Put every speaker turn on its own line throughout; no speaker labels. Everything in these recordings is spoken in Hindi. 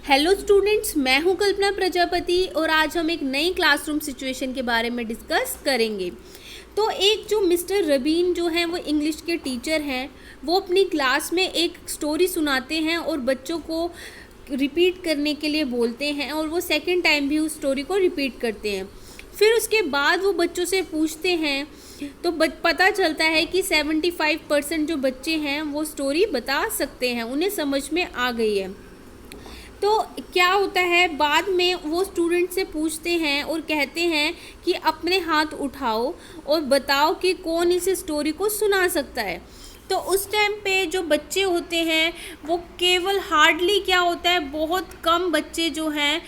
हेलो स्टूडेंट्स, मैं हूं कल्पना प्रजापति और आज हम एक नई क्लासरूम सिचुएशन के बारे में डिस्कस करेंगे। तो एक जो मिस्टर रबीन जो हैं वो इंग्लिश के टीचर हैं, वो अपनी क्लास में एक स्टोरी सुनाते हैं और बच्चों को रिपीट करने के लिए बोलते हैं और वो सेकंड टाइम भी उस स्टोरी को रिपीट करते हैं। फिर उसके बाद वो बच्चों से पूछते हैं तो पता चलता है कि 75% जो बच्चे हैं वो स्टोरी बता सकते हैं, उन्हें समझ में आ गई है। तो क्या होता है, बाद में वो स्टूडेंट से पूछते हैं और कहते हैं कि अपने हाथ उठाओ और बताओ कि कौन इस स्टोरी को सुना सकता है। तो उस टाइम पे जो बच्चे होते हैं वो केवल हार्डली क्या होता है, बहुत कम बच्चे जो हैं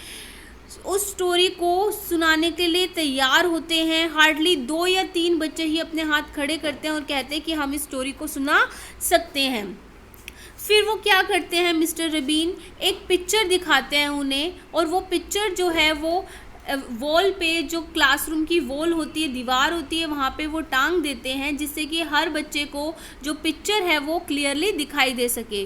उस स्टोरी को सुनाने के लिए तैयार होते हैं। हार्डली 2 या 3 बच्चे ही अपने हाथ खड़े करते हैं और कहते हैं कि हम इस स्टोरी को सुना सकते हैं। फिर वो क्या करते हैं, मिस्टर रबीन एक पिक्चर दिखाते हैं उन्हें, और वो पिक्चर जो है वो वॉल पे, जो क्लासरूम की वॉल होती है, दीवार होती है, वहाँ पे वो टांग देते हैं जिससे कि हर बच्चे को जो पिक्चर है वो क्लियरली दिखाई दे सके।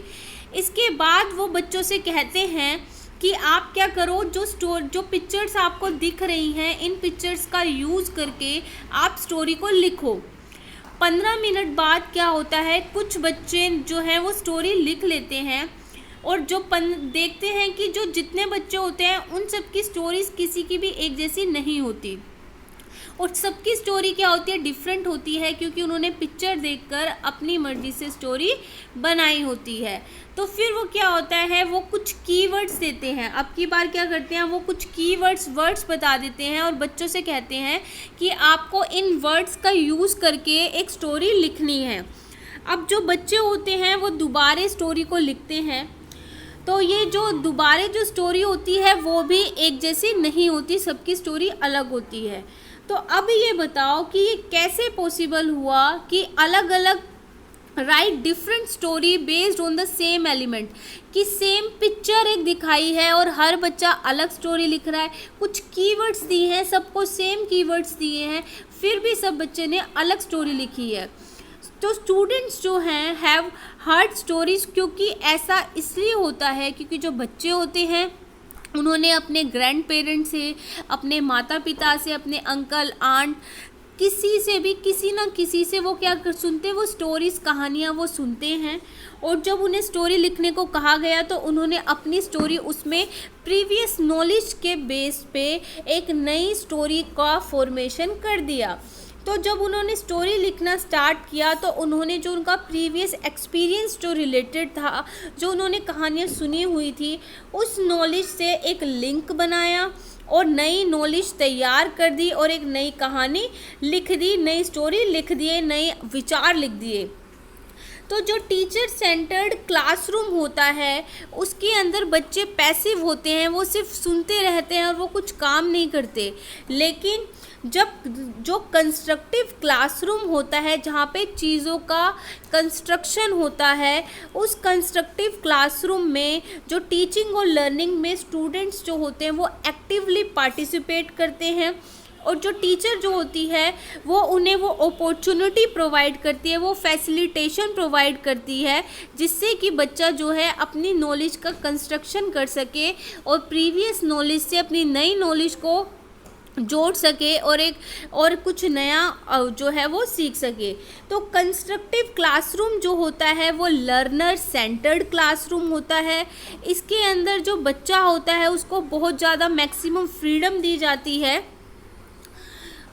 इसके बाद वो बच्चों से कहते हैं कि आप क्या करो, जो पिक्चर्स आपको दिख रही हैं, इन पिक्चर्स का यूज़ करके आप स्टोरी को लिखो। 15 मिनट बाद क्या होता है, कुछ बच्चे जो हैं वो स्टोरी लिख लेते हैं और देखते हैं कि जो जितने बच्चे होते हैं उन सब की स्टोरीज किसी की भी एक जैसी नहीं होती और सबकी स्टोरी क्या होती है, डिफरेंट होती है, क्योंकि उन्होंने पिक्चर देखकर अपनी मर्जी से स्टोरी बनाई होती है। तो फिर वो क्या होता है, वो कुछ कीवर्ड्स देते हैं। अब की बार क्या करते हैं, वो कुछ वर्ड्स बता देते हैं और बच्चों से कहते हैं कि आपको इन वर्ड्स का यूज़ करके एक स्टोरी लिखनी है। अब जो बच्चे होते हैं वो दोबारा स्टोरी को लिखते हैं, तो ये जो दोबारा जो स्टोरी होती है वो भी एक जैसी नहीं होती, सबकी स्टोरी अलग होती है। तो अब ये बताओ कि ये कैसे पॉसिबल हुआ कि अलग अलग right different story based on the same element, कि सेम पिक्चर एक दिखाई है और हर बच्चा अलग स्टोरी लिख रहा है। कुछ कीवर्ड्स दिए हैं, सबको सेम कीवर्ड्स दिए हैं, फिर भी सब बच्चे ने अलग स्टोरी लिखी है। तो स्टूडेंट्स जो हैं हैव हर्ड स्टोरीज, क्योंकि ऐसा इसलिए होता है क्योंकि जो बच्चे होते हैं उन्होंने अपने ग्रैंड पेरेंट्स से, अपने माता पिता से, अपने अंकल आंट, किसी से भी, किसी ना किसी से वो क्या सुनते हैं, वो स्टोरीज़, कहानियाँ वो सुनते हैं। और जब उन्हें स्टोरी लिखने को कहा गया तो उन्होंने अपनी स्टोरी उसमें प्रीवियस नॉलेज के बेस पे एक नई स्टोरी का फॉर्मेशन कर दिया। तो जब उन्होंने स्टोरी लिखना स्टार्ट किया तो उन्होंने जो उनका प्रीवियस एक्सपीरियंस जो रिलेटेड था, जो उन्होंने कहानियाँ सुनी हुई थी, उस नॉलेज से एक लिंक बनाया और नई नॉलेज तैयार कर दी और एक नई कहानी लिख दी, नई स्टोरी लिख दिए, नए विचार लिख दिए। तो जो टीचर सेंटर्ड क्लासरूम होता है उसके अंदर बच्चे पैसिव होते हैं, वो सिर्फ सुनते रहते हैं और वो कुछ काम नहीं करते। लेकिन जब जो कंस्ट्रक्टिव क्लासरूम होता है, जहाँ पे चीज़ों का कंस्ट्रक्शन होता है, उस कंस्ट्रक्टिव क्लासरूम में जो टीचिंग और लर्निंग में स्टूडेंट्स जो होते हैं वो एक्टिवली पार्टिसिपेट करते हैं और जो टीचर जो होती है वो उन्हें वो अपॉर्चुनिटी प्रोवाइड करती है, वो फैसिलिटेशन प्रोवाइड करती है, जिससे कि बच्चा जो है अपनी नॉलेज का कंस्ट्रक्शन कर सके और प्रीवियस नॉलेज से अपनी नई नॉलेज को जोड़ सके और कुछ नया जो है वो सीख सके। तो कंस्ट्रक्टिव क्लासरूम जो होता है वो लर्नर सेंटर्ड क्लासरूम होता है। इसके अंदर जो बच्चा होता है उसको बहुत ज़्यादा मैक्सिमम फ्रीडम दी जाती है।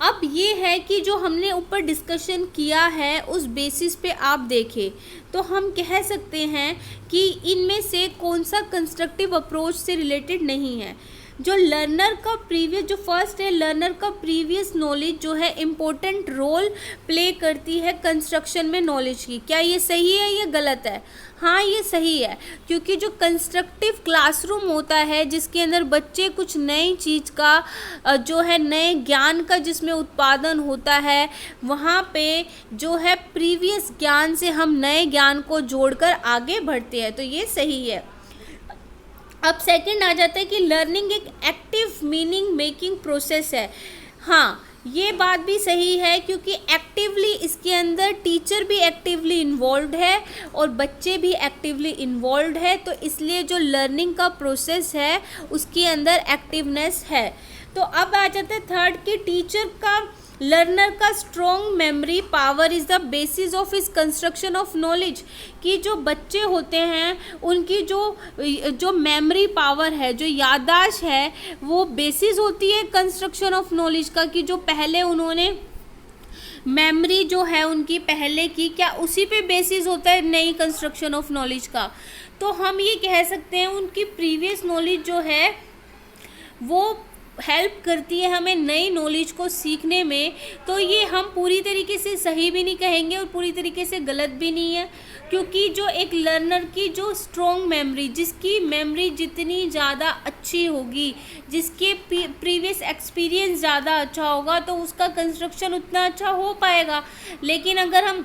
अब ये है कि जो हमने ऊपर डिस्कशन किया है उस बेसिस पे आप देखें तो हम कह सकते हैं कि इनमें से कौन सा कंस्ट्रक्टिव अप्रोच से रिलेटेड नहीं है। जो लर्नर का प्रीवियस, जो फर्स्ट है, लर्नर का प्रीवियस नॉलेज जो है इम्पोर्टेंट रोल प्ले करती है कंस्ट्रक्शन में नॉलेज की। क्या ये सही है या गलत है? हाँ, ये सही है, क्योंकि जो कंस्ट्रक्टिव क्लासरूम होता है जिसके अंदर बच्चे कुछ नई चीज़ का जो है नए ज्ञान का जिसमें उत्पादन होता है, वहाँ पे जो है प्रीवियस ज्ञान से हम नए ज्ञान को जोड़कर आगे बढ़ते हैं, तो ये सही है। अब सेकंड आ जाता है कि लर्निंग एक एक्टिव मीनिंग मेकिंग प्रोसेस है। हाँ, ये बात भी सही है, क्योंकि एक्टिवली इसके अंदर टीचर भी एक्टिवली इन्वॉल्व है और बच्चे भी एक्टिवली इन्वॉल्व है, तो इसलिए जो लर्निंग का प्रोसेस है उसके अंदर एक्टिवनेस है। तो अब आ जाते हैं थर्ड कि टीचर का लर्नर का strong memory power is the basis of his construction of knowledge, कि जो बच्चे होते हैं उनकी जो मेमोरी पावर है, जो याददाश्त है, वो बेसिस होती है कंस्ट्रक्शन ऑफ नॉलेज का, कि जो पहले उन्होंने मेमोरी जो है उनकी पहले की, क्या उसी पे बेसिस होता है नई कंस्ट्रक्शन ऑफ नॉलेज का। तो हम ये कह सकते हैं उनकी प्रीवियस नॉलेज जो है वो हेल्प करती है हमें नई नॉलेज को सीखने में। तो ये हम पूरी तरीके से सही भी नहीं कहेंगे और पूरी तरीके से गलत भी नहीं है, क्योंकि जो एक लर्नर की जो स्ट्रॉन्ग मेमोरी, जिसकी मेमोरी जितनी ज़्यादा अच्छी होगी, जिसके प्रीवियस एक्सपीरियंस ज़्यादा अच्छा होगा, तो उसका कंस्ट्रक्शन उतना अच्छा हो पाएगा। लेकिन अगर हम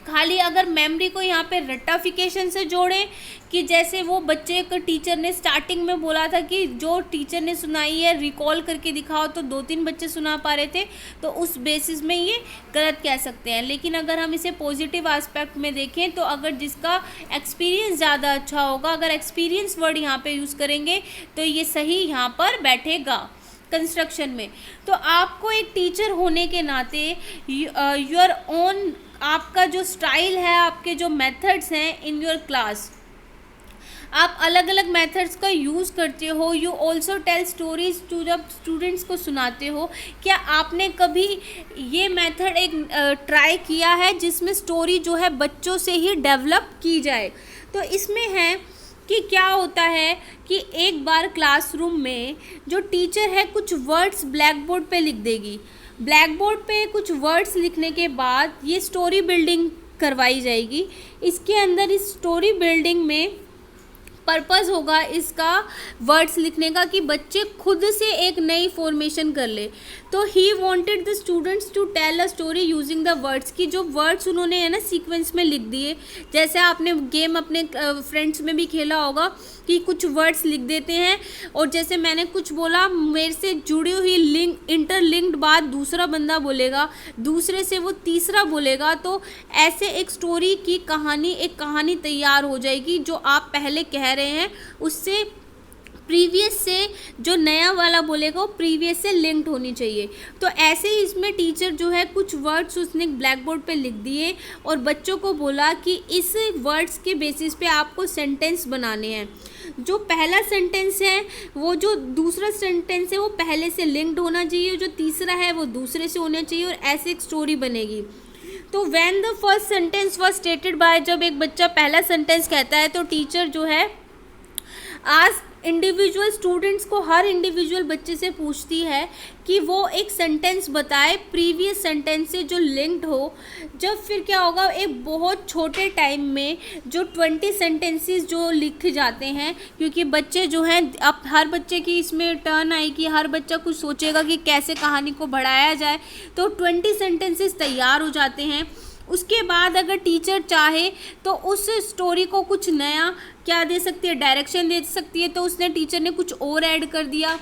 खाली अगर मेमोरी को यहाँ पे रट्टाफिकेशन से जोड़ें, कि जैसे वो बच्चे को टीचर ने स्टार्टिंग में बोला था कि जो टीचर ने सुनाई है रिकॉल करके दिखाओ, तो 2-3 बच्चे सुना पा रहे थे, तो उस बेसिस में ये गलत कह सकते हैं। लेकिन अगर हम इसे पॉजिटिव एस्पेक्ट में देखें, तो अगर जिसका एक्सपीरियंस ज़्यादा अच्छा होगा, अगर एक्सपीरियंस वर्ड यहाँ पे यूज़ करेंगे तो ये सही यहाँ पर बैठेगा कंस्ट्रक्शन में। तो आपको एक टीचर होने के नाते योर ओन, आपका जो स्टाइल है, आपके जो मेथड्स हैं इन योर क्लास, आप अलग अलग मेथड्स का यूज़ करते हो। You also tell stories to, जब स्टूडेंट्स को सुनाते हो, क्या आपने कभी ये मेथड एक ट्राई किया है जिसमें स्टोरी जो है बच्चों से ही डेवलप की जाए। तो इसमें है कि क्या होता है कि एक बार क्लासरूम में जो टीचर है कुछ वर्ड्स ब्लैक बोर्ड पे लिख देगी। ब्लैक बोर्ड पे कुछ वर्ड्स लिखने के बाद ये स्टोरी बिल्डिंग करवाई जाएगी। इसके अंदर इस स्टोरी बिल्डिंग में पर्पस होगा इसका वर्ड्स लिखने का कि बच्चे खुद से एक नई फॉर्मेशन कर ले। तो he wanted the students to tell a story using the words, की जो वर्ड्स उन्होंने है ना सीक्वेंस में लिख दिए। जैसे आपने गेम अपने फ्रेंड्स में भी खेला होगा कि कुछ वर्ड्स लिख देते हैं, और जैसे मैंने कुछ बोला, मेरे से जुड़ी हुई लिंक इंटरलिंक्ड बात दूसरा बंदा बोलेगा, दूसरे से वो तीसरा बोलेगा, तो ऐसे एक स्टोरी की कहानी, एक कहानी तैयार हो जाएगी। जो आप पहले कह रहे हैं उससे प्रीवियस से जो नया वाला बोलेगा वो प्रीवियस से लिंक्ड होनी चाहिए। तो ऐसे ही इसमें टीचर जो है कुछ वर्ड्स उसने ब्लैक बोर्ड पे लिख दिए और बच्चों को बोला कि इस वर्ड्स के बेसिस पे आपको सेंटेंस बनाने हैं। जो पहला सेंटेंस है, वो जो दूसरा सेंटेंस है वो पहले से लिंक्ड होना चाहिए, जो तीसरा है वो दूसरे से होना चाहिए, और ऐसे एक स्टोरी बनेगी। तो when the first sentence was stated by, जब एक बच्चा पहला सेंटेंस कहता है तो टीचर जो है आज इंडिविजुअल स्टूडेंट्स को, हर इंडिविजुअल बच्चे से पूछती है कि वो एक सेंटेंस बताए प्रीवियस सेंटेंस से जो लिंक्ड हो। जब फिर क्या होगा, एक बहुत छोटे टाइम में जो 20 सेंटेंसेस जो लिखे जाते हैं, क्योंकि बच्चे जो हैं, अब हर बच्चे की इसमें टर्न आई कि हर बच्चा कुछ सोचेगा कि कैसे कहानी को बढ़ाया जाए, तो 20 सेंटेंसेस तैयार हो जाते हैं। उसके बाद अगर टीचर चाहे तो उस स्टोरी को कुछ नया क्या दे सकती है, डायरेक्शन दे सकती है। तो उसने टीचर ने कुछ और ऐड कर दिया,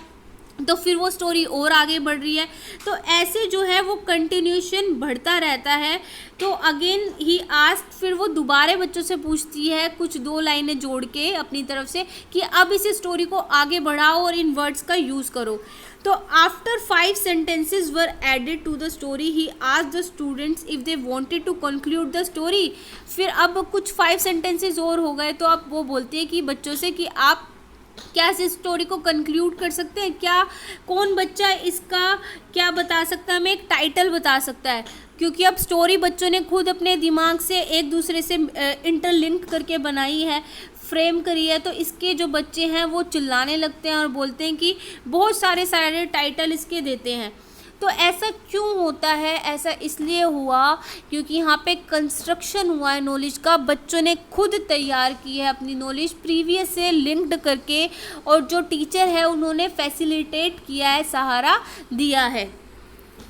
तो फिर वो स्टोरी और आगे बढ़ रही है। तो ऐसे जो है वो कंटिन्यूशन बढ़ता रहता है। तो अगेन ही आस्क, फिर वो दोबारा बच्चों से पूछती है कुछ 2 लाइनें जोड़ के अपनी तरफ से कि अब इस स्टोरी को आगे बढ़ाओ और इन वर्ड्स का यूज़ करो। तो after 5 sentences were added to the story, he asked the students if they wanted to conclude the story। फिर अब कुछ 5 sentences और हो गए, तो अब वो बोलते हैं कि बच्चों से कि आप क्या इस स्टोरी को कंक्लूड कर सकते हैं क्या, कौन बच्चा इसका क्या बता सकता है, हमें एक टाइटल बता सकता है। क्योंकि अब स्टोरी बच्चों ने खुद अपने दिमाग से एक दूसरे से इंटरलिंक करके बनाई है, फ्रेम करी है। तो इसके जो बच्चे हैं वो चिल्लाने लगते हैं और बोलते हैं कि बहुत सारे टाइटल इसके देते हैं। तो ऐसा क्यों होता है? ऐसा इसलिए हुआ क्योंकि यहाँ पे कंस्ट्रक्शन हुआ है नॉलेज का, बच्चों ने खुद तैयार की है अपनी नॉलेज प्रीवियस से लिंक्ड करके, और जो टीचर है उन्होंने फैसिलिटेट किया है, सहारा दिया है।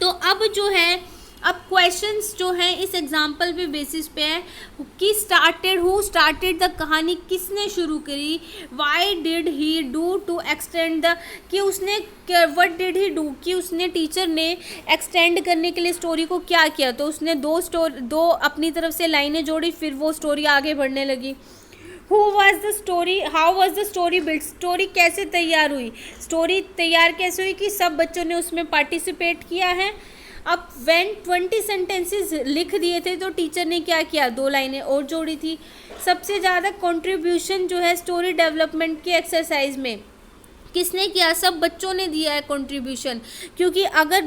तो अब जो है अब क्वेश्चंस जो हैं इस एग्जाम्पल पे बेसिस पे है कि हु स्टार्टेड द कहानी किसने शुरू करी, why did he do to extend the कि उसने व्हाट डिड ही डू कि उसने टीचर ने एक्सटेंड करने के लिए स्टोरी को क्या किया, तो उसने दो अपनी तरफ से लाइनें जोड़ी, फिर वो स्टोरी आगे बढ़ने लगी। Who was the story, how was the story build, story कैसे तैयार हुई, स्टोरी तैयार कैसे हुई कि सब बच्चों ने उसमें पार्टिसिपेट किया है। अब व्हेन 20 सेंटेंसेस लिख दिए थे तो टीचर ने क्या किया, 2 लाइनें और जोड़ी थी। सबसे ज़्यादा कंट्रीब्यूशन जो है स्टोरी डेवलपमेंट की एक्सरसाइज में किसने किया, सब बच्चों ने दिया है कंट्रीब्यूशन, क्योंकि अगर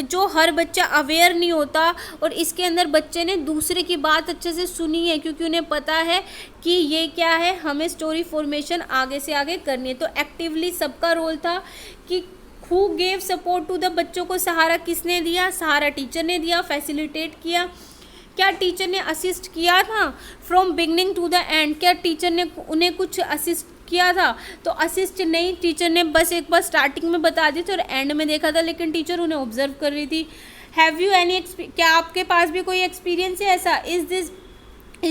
जो हर बच्चा अवेयर नहीं होता और इसके अंदर बच्चे ने दूसरे की बात अच्छे से सुनी है, क्योंकि उन्हें पता है कि ये क्या है, हमें स्टोरी फॉर्मेशन आगे से आगे करनी है, तो एक्टिवली सबका रोल था कि who gave support to the, बच्चों को सहारा किसने दिया, सहारा टीचर ने दिया, फैसिलिटेट किया। क्या टीचर ने असिस्ट किया था from beginning to the end, क्या टीचर ने उन्हें कुछ असिस्ट किया था, तो असिस्ट नहीं, टीचर ने बस एक बार स्टार्टिंग में बता दी थी और एंड में देखा था, लेकिन टीचर उन्हें ऑब्जर्व कर रही थी। हैव यू एनी, क्या आपके पास भी कोई एक्सपीरियंस है ऐसा, इज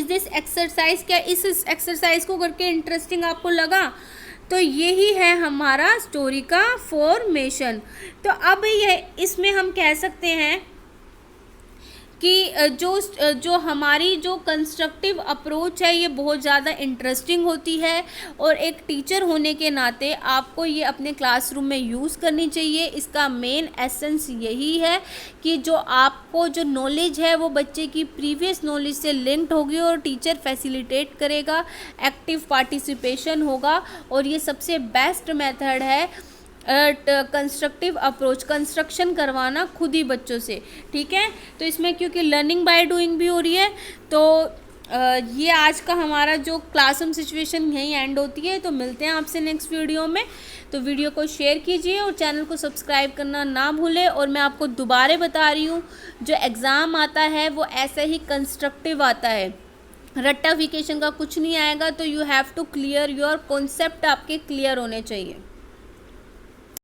दिस एक्सरसाइज, क्या इस एक्सरसाइज को करके इंटरेस्टिंग आपको लगा, तो यही है हमारा स्टोरी का फॉर्मेशन। तो अब इसमें हम कह सकते हैं कि जो हमारी जो कंस्ट्रक्टिव अप्रोच है ये बहुत ज़्यादा इंटरेस्टिंग होती है, और एक टीचर होने के नाते आपको ये अपने क्लासरूम में यूज़ करनी चाहिए। इसका मेन एसेंस यही है कि जो आपको जो नॉलेज है वो बच्चे की प्रीवियस नॉलेज से लिंक्ड होगी और टीचर फैसिलिटेट करेगा, एक्टिव पार्टिसिपेशन होगा, और ये सबसे बेस्ट मेथड है कंस्ट्रक्टिव अप्रोच, कंस्ट्रक्शन करवाना खुद ही बच्चों से, ठीक है। तो इसमें क्योंकि लर्निंग बाय डूइंग भी हो रही है, तो ये आज का हमारा जो क्लासरूम सिचुएशन यहीं एंड होती है। तो मिलते हैं आपसे नेक्स्ट वीडियो में। तो वीडियो को शेयर कीजिए और चैनल को सब्सक्राइब करना ना भूलें। और मैं आपको दोबारा बता रही हूँ, जो एग्ज़ाम आता है वो ऐसा ही कंस्ट्रक्टिव आता है, रट्टाफिकेशन का कुछ नहीं आएगा। तो you have to clear your concept, आपके क्लियर होने चाहिए।